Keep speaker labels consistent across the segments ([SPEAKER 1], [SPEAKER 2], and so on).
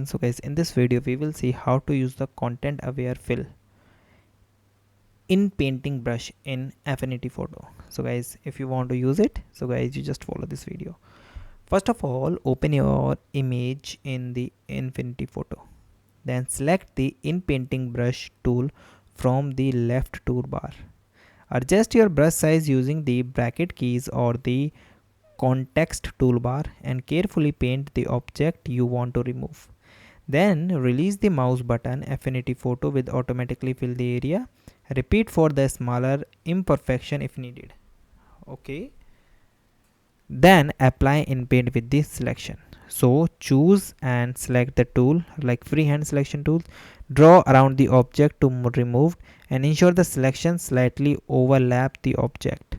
[SPEAKER 1] So guys, in this video we will see how to use the content aware fill in painting brush in Affinity Photo. So guys, if you want to use it, so guys, you just follow this video. First of all, open your image in the Infinity Photo, then select the Inpainting Brush tool from the left toolbar. Adjust your brush size using the bracket keys or the context toolbar and carefully paint the object you want to remove. Then release the mouse button. Affinity Photo will automatically fill the area. Repeat for the smaller imperfection if needed. Okay. Then apply in paint with this selection. So choose and select the tool like freehand selection tools. Draw around the object to remove and ensure the selection slightly overlap the object.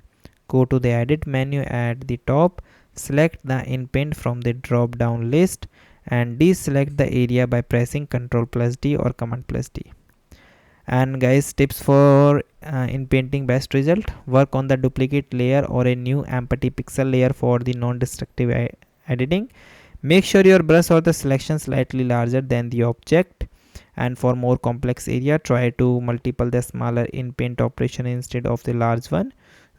[SPEAKER 1] Go to the edit menu at the top. Select the inpaint from the drop down list and deselect the area by pressing Ctrl plus D or Command plus D. And guys, tips for in painting best result: work on the duplicate layer or a new empty pixel layer for the non-destructive editing. Make sure your brush or the selection slightly larger than the object, and for more complex area try to multiple the smaller in paint operation instead of the large one.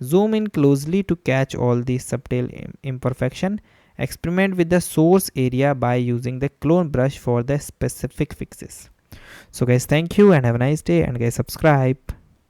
[SPEAKER 1] Zoom in closely to catch all the subtle imperfection. Experiment with the source area by using the clone brush for the specific fixes. So guys, thank you and have a nice day, and guys, subscribe.